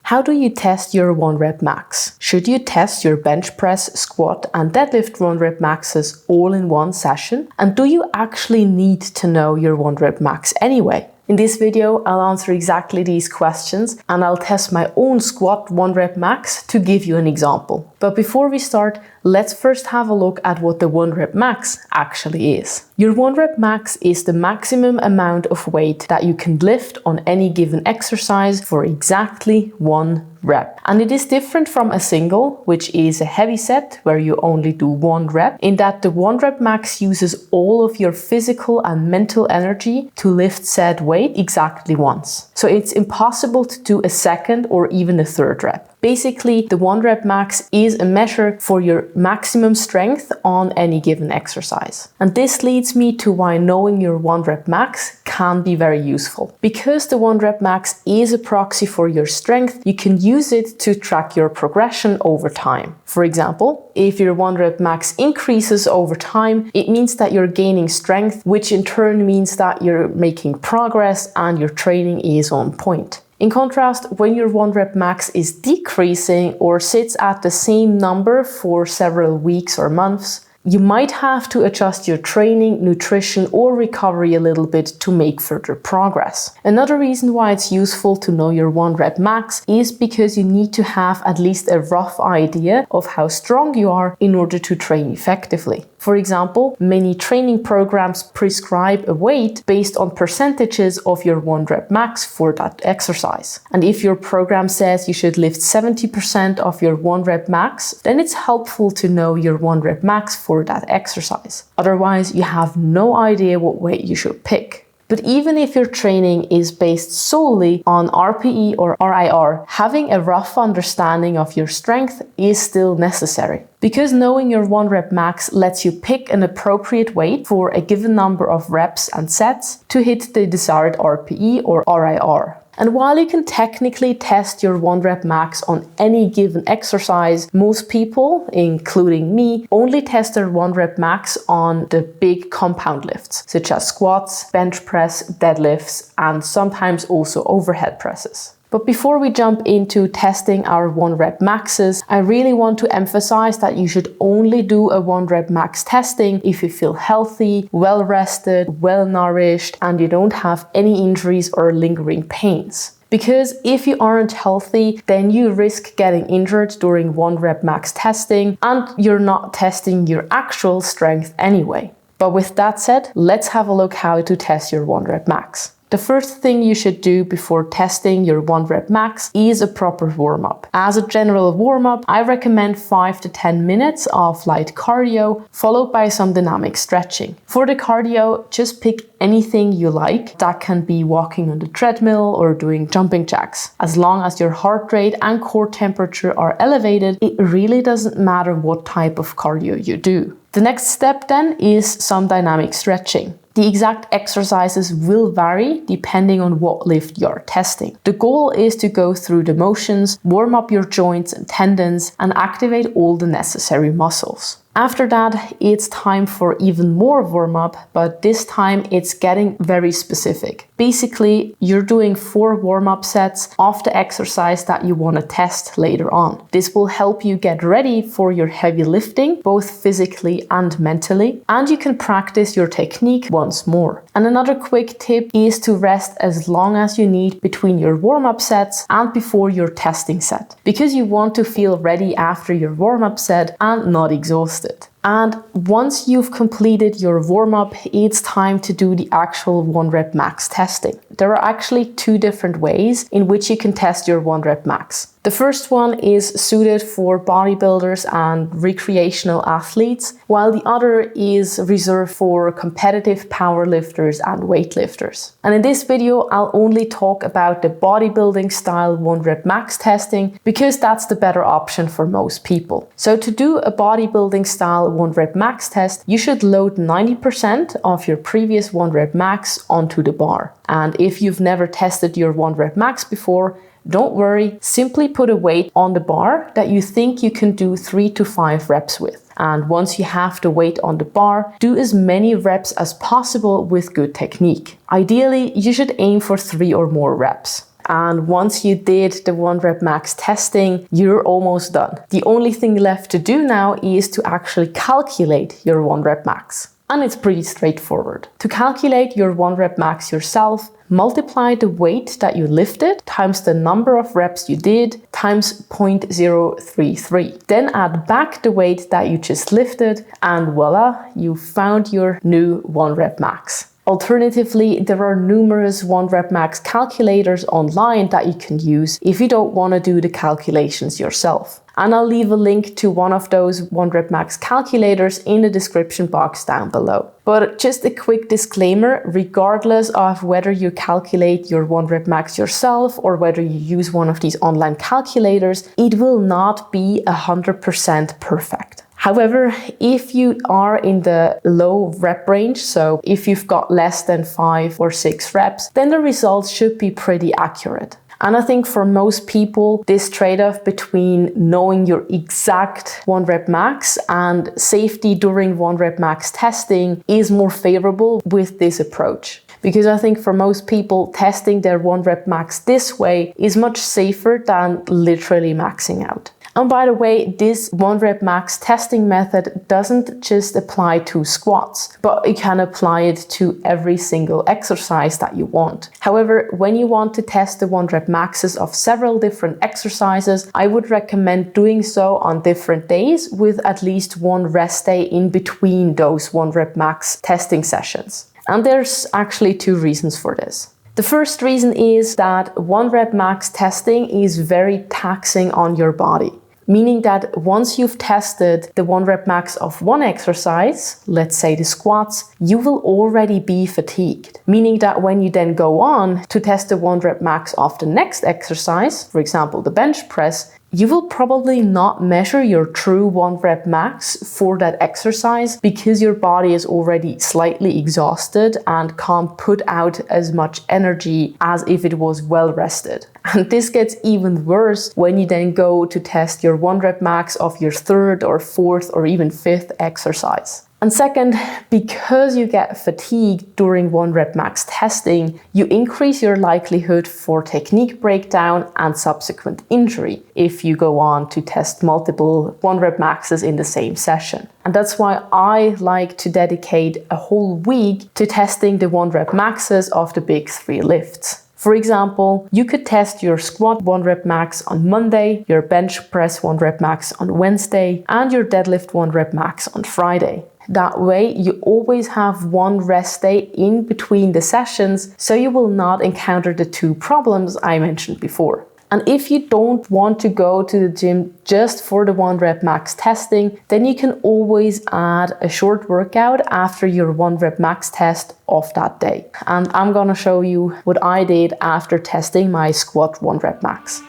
How do you test your 1 rep max? Should you test your bench press, squat and deadlift 1 rep maxes all in one session? And do you actually need to know your 1 rep max anyway? In this video, I'll answer exactly these questions and I'll test my own squat 1 rep max to give you an example. But before we start, let's first have a look at what the 1 rep max actually is. Your 1 rep max is the maximum amount of weight that you can lift on any given exercise for exactly 1 rep. And it is different from a single, which is a heavy set where you only do 1 rep, in that the 1 rep max uses all of your physical and mental energy to lift said weight exactly once. So it's impossible to do a second or even a third rep. Basically, the 1 rep max is a measure for your maximum strength on any given exercise. And this leads me to why knowing your 1 rep max can be very useful. Because the 1 rep max is a proxy for your strength, you can use it to track your progression over time. For example, if your 1 rep max increases over time, it means that you're gaining strength, which in turn means that you're making progress and your training is on point. In contrast, when your 1 rep max is decreasing or sits at the same number for several weeks or months, you might have to adjust your training, nutrition, or recovery a little bit to make further progress. Another reason why it's useful to know your 1 rep max is because you need to have at least a rough idea of how strong you are in order to train effectively. For example, many training programs prescribe a weight based on percentages of your 1 rep max for that exercise. And if your program says you should lift 70% of your 1 rep max, then it's helpful to know your 1 rep max for that exercise. Otherwise, you have no idea what weight you should pick. But even if your training is based solely on RPE or RIR, having a rough understanding of your strength is still necessary. Because knowing your 1 rep max lets you pick an appropriate weight for a given number of reps and sets to hit the desired RPE or RIR. And while you can technically test your 1 rep max on any given exercise, most people, including me, only test their 1 rep max on the big compound lifts, such as squats, bench press, deadlifts, and sometimes also overhead presses. But before we jump into testing our 1 rep maxes, I really want to emphasize that you should only do a 1 rep max testing if you feel healthy, well rested, well nourished, and you don't have any injuries or lingering pains. Because if you aren't healthy, then you risk getting injured during 1 rep max testing, and you're not testing your actual strength anyway. But with that said, let's have a look how to test your 1 rep max. The first thing you should do before testing your 1 rep max is a proper warm-up. As a general warm-up, I recommend 5 to 10 minutes of light cardio, followed by some dynamic stretching. For the cardio, just pick anything you like. That can be walking on the treadmill or doing jumping jacks. As long as your heart rate and core temperature are elevated, it really doesn't matter what type of cardio you do. The next step then is some dynamic stretching. The exact exercises will vary depending on what lift you're testing. The goal is to go through the motions, warm up your joints and tendons, and activate all the necessary muscles. After that, it's time for even more warm-up, but this time it's getting very specific. Basically, you're doing 4 warm-up sets of the exercise that you want to test later on. This will help you get ready for your heavy lifting, both physically and mentally, and you can practice your technique once more. And another quick tip is to rest as long as you need between your warm-up sets and before your testing set, because you want to feel ready after your warm-up set and not exhausted. And once you've completed your warm-up, it's time to do the actual 1 rep max testing. There are actually 2 different ways in which you can test your 1 rep max. The first one is suited for bodybuilders and recreational athletes, while the other is reserved for competitive powerlifters and weightlifters. And in this video, I'll only talk about the bodybuilding style 1 rep max testing because that's the better option for most people. So to do a bodybuilding style 1 rep max test, you should load 90% of your previous 1 rep max onto the bar. And if you've never tested your 1 rep max before, don't worry, simply put a weight on the bar that you think you can do 3 to 5 reps with. And once you have the weight on the bar, do as many reps as possible with good technique. Ideally, you should aim for 3 or more reps. And once you did the 1 rep max testing, you're almost done. The only thing left to do now is to actually calculate your 1 rep max. And it's pretty straightforward. To calculate your 1 rep max yourself, multiply the weight that you lifted times the number of reps you did times 0.033. Then add back the weight that you just lifted, and voila, you found your new 1 rep max. Alternatively, there are numerous 1 rep max calculators online that you can use if you don't want to do the calculations yourself. And I'll leave a link to one of those 1 rep max calculators in the description box down below. But just a quick disclaimer, regardless of whether you calculate your 1 rep max yourself or whether you use one of these online calculators, it will not be 100% perfect. However, if you are in the low rep range, so if you've got less than 5 or 6 reps, then the results should be pretty accurate. And I think for most people, this trade-off between knowing your exact 1 rep max and safety during 1 rep max testing is more favorable with this approach. Because I think for most people, testing their 1 rep max this way is much safer than literally maxing out. And by the way, this 1 rep max testing method doesn't just apply to squats, but you can apply it to every single exercise that you want. However, when you want to test the 1 rep maxes of several different exercises, I would recommend doing so on different days with at least 1 rest day in between those 1 rep max testing sessions. And there's actually 2 reasons for this. The first reason is that 1 rep max testing is very taxing on your body. Meaning that once you've tested the 1 rep max of one exercise, let's say the squats, you will already be fatigued. Meaning that when you then go on to test the 1 rep max of the next exercise, for example the bench press, you will probably not measure your true 1 rep max for that exercise because your body is already slightly exhausted and can't put out as much energy as if it was well rested. And this gets even worse when you then go to test your 1 rep max of your 3rd or 4th or even 5th exercise. And second, because you get fatigued during 1 rep max testing, you increase your likelihood for technique breakdown and subsequent injury if you go on to test multiple 1 rep maxes in the same session. And that's why I like to dedicate a whole week to testing the 1 rep maxes of the big 3 lifts. For example, you could test your squat 1 rep max on Monday, your bench press 1 rep max on Wednesday, and your deadlift 1 rep max on Friday. That way, you always have 1 rest day in between the sessions, so you will not encounter the 2 problems I mentioned before. And if you don't want to go to the gym just for the 1 rep max testing, then you can always add a short workout after your 1 rep max test of that day. And I'm gonna show you what I did after testing my squat 1 rep max.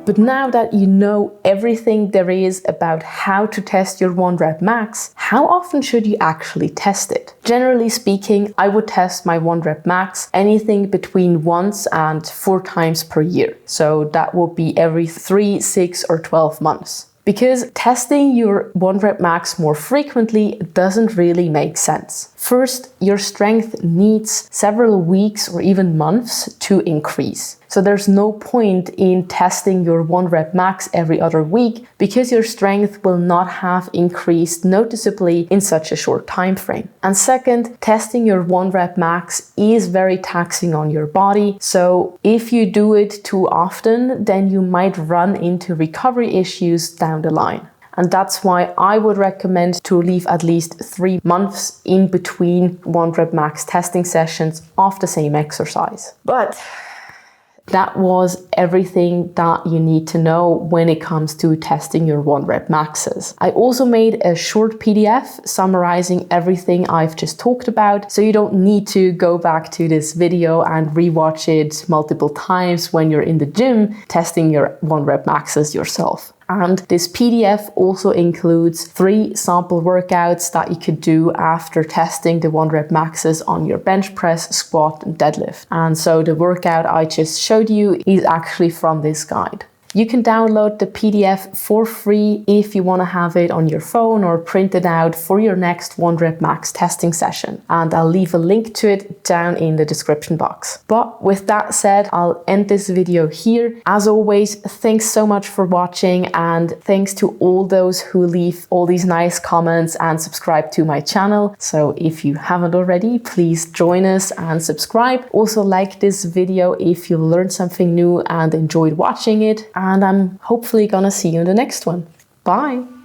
But now that you know everything there is about how to test your 1 rep max, how often should you actually test it? Generally speaking, I would test my 1 rep max anything between once and 4 times per year. So that would be every 3, 6, or 12 months. Because testing your 1 rep max more frequently doesn't really make sense. First, your strength needs several weeks or even months to increase. So there's no point in testing your 1 rep max every other week because your strength will not have increased noticeably in such a short time frame. And second, testing your 1 rep max is very taxing on your body. So if you do it too often, then you might run into recovery issues down the line. And that's why I would recommend to leave at least 3 months in between 1 rep max testing sessions of the same exercise. But that was everything that you need to know when it comes to testing your 1 rep maxes. I also made a short PDF summarizing everything I've just talked about, so you don't need to go back to this video and rewatch it multiple times when you're in the gym testing your 1 rep maxes yourself. And this PDF also includes 3 sample workouts that you could do after testing the 1 rep maxes on your bench press, squat, and deadlift. And so the workout I just showed you is actually from this guide. You can download the PDF for free if you want to have it on your phone or print it out for your next 1 rep max testing session. And I'll leave a link to it down in the description box. But with that said, I'll end this video here. As always, thanks so much for watching, and thanks to all those who leave all these nice comments and subscribe to my channel. So if you haven't already, please join us and subscribe. Also like this video if you learned something new and enjoyed watching it. And I'm hopefully gonna see you in the next one. Bye!